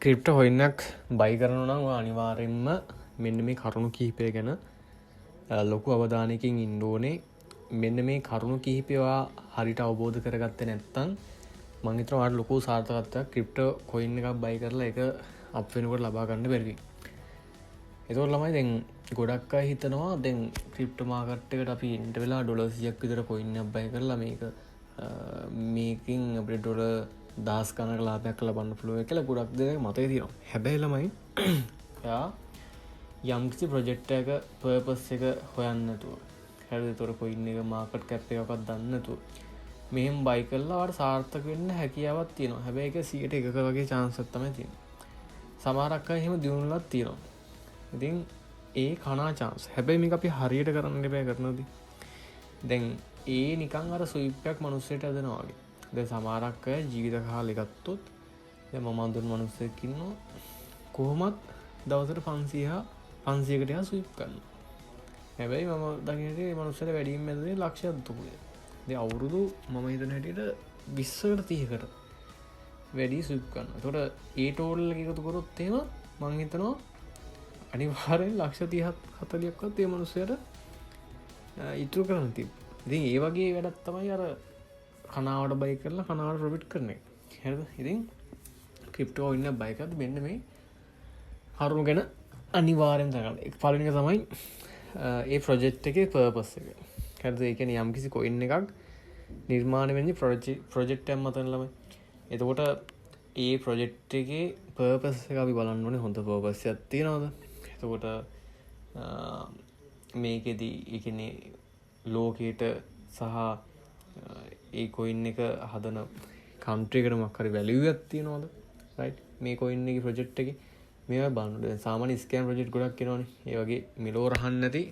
ක්‍රිප්ට හොයින්නක් බයි කරනු නම් අනිවාරෙන්ම මෙන්න මේ කරුණු කිහිපය ගැන ලොකු අවධානයකින් ඉන්ඩෝනේ. මෙන්න මේ කරුණු කිහිපවා හරිට අවබෝධ කරගත්ත නැත්තං මංහිතරවාට ලොකු සාර්ථකත්වයක් ක්‍රිප්ට කොයින්න එකක් බයි කරලා එක අප වෙනකොට ලබාගන්න බැරි. එතොට ළමයි දැන් ගොඩක් අය හිතනවා දැන් ක්‍රිප්ට මාකට්කට අපි ඉන්ට වෙලා ඩොලසියක් විතර කොයින්න බයි කරලා මේක මේකින් අපේ ඩොල දස් කනක ලාපයක් ලබන්න පුළුව කියලා ගොඩක් දෙක මතය තිනවා. හැබැයිලමයි යම්කිසි ප්‍රජෙක්්ට එක පර්පස් එක හොයන්නතුව හැද තොර කොයින්න එක මාකට් කැප් එකත් දන්නතු මෙහෙම බයි කල්ලාට සාර්ථක වෙන්න හැකියාවත් තියෙනවා. හැබැයි එක සියට එක වගේ චාන්සත්තම තියෙන සමාරක්ක එහෙම දියුණුලත් තියෙනවා. ඉතින් ඒ කනා චාන්ස් හැබැයි මේ අපි හරියට කරන්න බෑ කරනද දැන් ඒ නිකං අර සුවිප්පයක් මනුස්සයට ඇදෙනවාගේ ද සමාරක්කය ජීවිත කාල එකත්තොත් මමන්දුන් මනුස්සයකින්නවා කොහොමත් දවසට 500කටයා සුවිප් කරන්න. හැබැයි මම දකිනට මනුස්සට වැඩීම් ඇදේ ලක්ෂයත්තුකුේ ද අවුරුදු මම හිතන හැටියට 20කට 30කට වැඩි සුප් කරන්න. තොට ඒ ටෝල්ල එකතු කොරොත්තේම මංහිතනවා අනිවාරෙන් ලක්ෂ 30-40ක්වත් ඒ මනුස්සයට ඉතුරු කරන්න තිබ. ඉතින් ඒ වගේ වැඩත් තමයි අර කනාවට බයි කරලා කනාවට ප්‍රොෆිට් කරන එක. හරිද? ඉතින් ක්‍රිප්ටෝ ඉන්න බයිකත් මෙන්න මේ කරුණු ගැන අනිවාර්යෙන් දැනගන්න. පළවෙනි එක තමයි ඒ ප්‍රොජෙක්ට් එකේ පර්පස් එක. හරිද? ඒ කියන්නේ යම්කිසි කොයින් එකක් නිර්මාණය වෙන්නේ ප්‍රොජෙක්ට් එකක් මතන ළමයි. එතකොට ඒ ප්‍රොජෙක්ට් එකේ පර්පස් එක අපි බලන්න ඕනේ හොඳ පර්පස් එකක් තියනවද? එතකොට මේකෙදී ඒ කියන්නේ ලෝකයට සහ ඒ කොයින් එක හදන කන්ට්‍රි එකට මොකක් හරි වැලියු එකක් තියනවද? රයිට්? මේ කොයින් එකේ ප්‍රොජෙක්ට් එකේ මේවා බලන්න. දැන් සාමාන්‍ය ස්කෑම් ප්‍රොජෙක්ට් ගොඩක් එනවනේ. ඒ වගේ මිලෝ රහන් නැති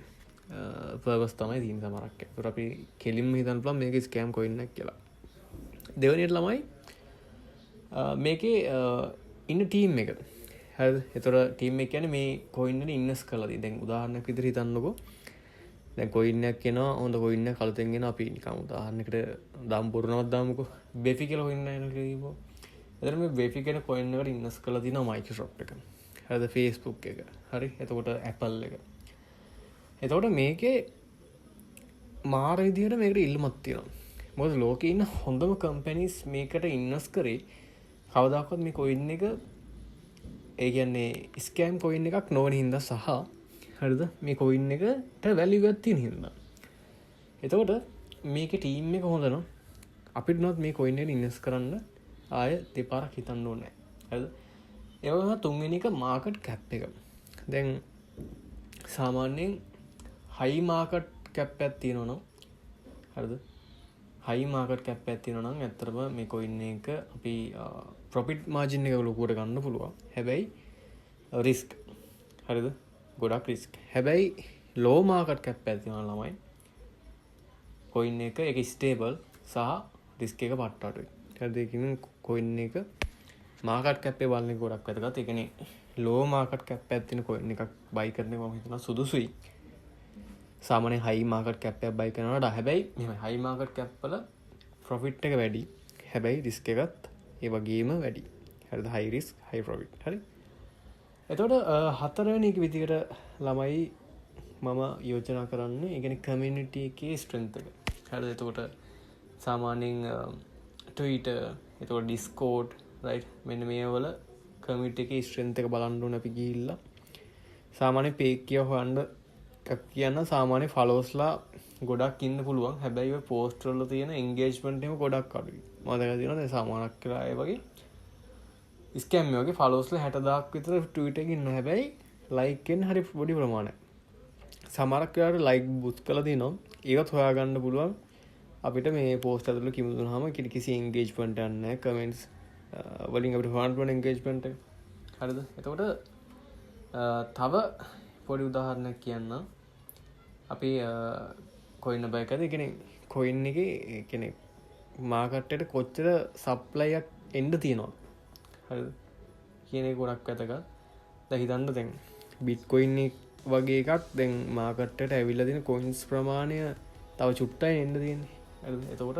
පර්පස් තමයි තියෙන සමහරක්. ඒතර අපි කෙලින්ම හිතන්න පුළුවන් මේක ස්කෑම් කොයින් එකක් කියලා. දෙවෙනියට ළමයි මේකේ ඉන්න ටීම් එක. හරිද? ඒතර ටීම් එක කියන්නේ මේ කොයින් එකට ඉන්වෙස්ට් කරලා තියෙන. දැන් උදාහරණයක් විදිහට හිතන්නකෝ. දැන් කොයින් එකක් එනවා හොඳ කොයින් එකක් කලතෙන් එනවා අපි නිකන් උදාහරණයකට දාම් පුරනවත් දාමුකෝ. බෙෆි කියලා කොයින් එකක් එනවා කියපුවා. එතන මේ බෙෆි කියන කොයින් එකට ඉන්වෙස්ට් කරලා තියෙනවා මයික්‍රොසොෆ්ට් එක. හරිද? Facebook එක. හරි? එතකොට Apple එක. එතකොට මේකේ මාර විදිහට මේකට ඉල්ලුමක් තියෙනවා. මොකද ලෝකේ ඉන්න හොඳම කම්පැනිස් මේකට ඉන්වෙස්ට් කරේ කවදාකවත් මේ කොයින් එක ඒ කියන්නේ ස්කෑම් කොයින් එකක් නොවන හින්දා සහ හරිද මේ කොයින් එකට වැලියු එකක් තියෙන හින්දා. එතකොට මේකේ ටීම් එක හොඳ නම් අපිට නවත් මේ කොයින් එකට ඉන්වෙස්ට් කරන්න ආය දෙපාරක් හිතන්න ඕනේ නැහැ. හරිද? ඒ වගේම තුන්වෙනි එක මාකට් කැප් එක. දැන් සාමාන්‍යයෙන් හයි මාකට් කැප් එකක් තියෙනවා නම් හරිද? හයි මාකට් කැප් එකක් තියෙනවා නම් ඇත්තටම මේ කොයින් එක අපි ප්‍රොෆිට් මාජින් එක ලොකුවට ගන්න පුළුවන්. හැබැයි රිස්ක් හරිද? ගොඩක් රිස්ක්. හැබැයි ලෝ මාකට් කැප් එකක් තියෙනවා ළමයි. කොයින් එක ඒක ස්ටේබල් සහ රිස්ක් එක පට්ට අඩුයි. හරිද? ඒ කියන්නේ කොයින් එක මාකට් කැප් එක බලන්නේ ගොඩක් වැදගත්. ඒ කියන්නේ ලෝ මාකට් කැප් එකක් තියෙන කොයින් එකක් බයි කරන එක මම හිතනවා සුදුසුයි. සාමාන්‍යයෙන් හයි මාකට් කැප් එකක් බයි කරනවට හැබැයි මෙහෙම හයි මාකට් කැප් වල ප්‍රොෆිට් එක වැඩි. හැබැයි රිස්ක් එකත් ඒ වගේම වැඩි. හරිද? හයි රිස්ක් හයි ප්‍රොෆිට්. හරි? එතකොට හතරවෙනි එක විදිහට ළමයි මම යෝජනා කරන්නේ ඒ කියන්නේ කමියුනිටි එකේ ස්ට්‍රෙන්ත් එක. හරිද? එතකොට සාමාන්‍යයෙන් Twitter, එතකොට Discord, right? මෙන්න මේ වල කමියුනිටි එකේ ස්ට්‍රෙන්ත් එක බලන්න ඕනේ අපි ගිහිල්ලා. සාමාන්‍ය පේජ් එක හොයන්න කියන්න සාමාන්‍ය ෆලෝස්ලා ගොඩක් ඉන්න පුළුවන්. හැබැයි ඔය පෝස්ට් වල තියෙන එන්ගේජ්මන්ට් එක ගොඩක් අඩුයි. මම දැකලා තියෙනවා දැන් සාමාන්‍යයක් කියලා ඒ වගේ ස්කෑම් වගේ ෆලෝස්ලා 60000ක් විතර ට්වීට් එකේ ඉන්නවා. හැබැයි ලයික් එන්නේ හරි පොඩි ප්‍රමාණයක්. සමහරක් වෙලාවට ලයික් බුත් කරලා දිනවා. ඒවත් හොයාගන්න පුළුවන්. අපිට මේ පෝස්ට් ඇතුළේ කිමුදුනහම කිසි එන්ගේජ්මන්ට් එකක් නැහැ. කමෙන්ට්ස් වලින් අපිට හොයන්න පුළුවන් එන්ගේජ්මන්ට් එක. හරිද? එතකොට තව පොඩි උදාහරණයක් කියන්න. අපි කොයින් බයිකද කියන්නේ කොයින් එකේ කියන්නේ මාකට් එකට කොච්චර සප්ලයියක් එන්න තියෙනවද? හරිද? කියන එක ගොඩක් වැදගත්. දැන් හිතන්න දැන් බිට්කොයින් වගේ එකක් දැන් මාකට් එකට ඇවිල්ලා තියෙන කොයින්ස් ප්‍රමාණය තව චුට්ටයි එන්න තියෙන්නේ. හරිද? එතකොට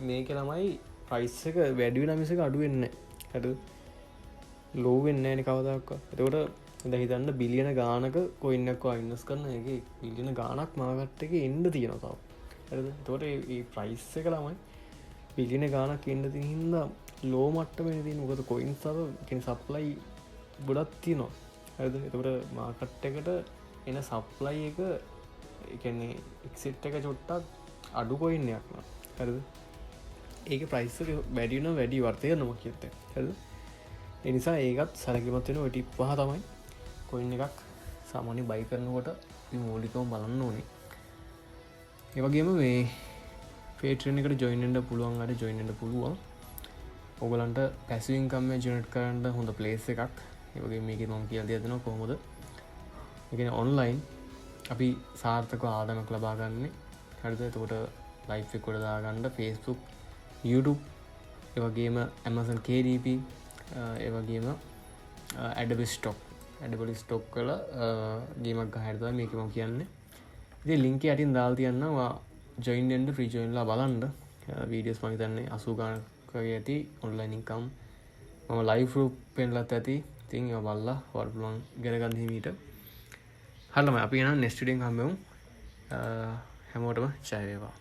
මේකේ ළමයි ප්‍රයිස් එක වැඩි වෙන මිසක අඩු වෙන්නේ නැහැ. හරිද? ලෝ වෙන්නේ නැහැ කවදාවත්. එතකොට දැන් හිතන්න බිලියන ගානක කොයින් එකක් ඉන්වෙස්ට් කරන එකේ බිලියන ගානක් මාකට් එකේ එන්න තියෙනවා තාම. හරිද? එතකොට මේ ප්‍රයිස් එක ළමයි බිලියන ගානක් එන්න තියෙන හින්දා ලෝ මට්ටමේ තියෙන. මොකද කොයින්ස් අර කියන්නේ සප්ලයි ගොඩක් තියෙනවා. හරිද? එතකොට මාකට් එකට එන සප්ලයි එක ඒ කියන්නේ එක්සිට් එක චොට්ටක් අඩු කොයින් එකක් නා. හරිද? ඒක ප්‍රයිස් එක වැඩි වෙනවා වැඩි වර්තය කරනවා කියත්. හරිද? ඒ නිසා ඒකත් සැලකිලිමත් වෙන ඔය ටිප් පහ තමයි කොයින් එකක් සාමාන්‍යයෙන් බයි කරනකොට අපි මූලිකවම බලන්න ඕනේ. ඒ වගේම මේ Patreon එකට join වෙන්න පුළුවන් අය join වෙන්න පුළුවන්. ඔයගලන්ට passive income එක generate කරන්න හොඳ place එකක්. ඒ වගේම මේකේ මම කියලා දෙනවා කොහොමද. ඒ කියන්නේ online අපි සාර්ථකව ආදායමක් ලබා ගන්න. හරිද? එතකොට live එක උඩ දාගන්න Facebook, YouTube, ඒ වගේම Amazon KDP, ඒ වගේම Adobe Stock වල ගේමක් ගහලා තමයි මේක මම කියන්නේ. ඉතින් link එක යටින් දාලා තියන්නවා join වෙන්න free join ලා බලන්න. videos මම හිතන්නේ 80 ගානක් වගේ ඇති online income. මම live proof පෙන්නලත් ඇති. ඉතින් ඒවා බලලා ඔයාලට පුළුවන් ඉගෙන ගන්න හිමීට. හරියම අපි යනවා next video එකෙන් හම්බෙමු. හැමෝටම ජය වේවා.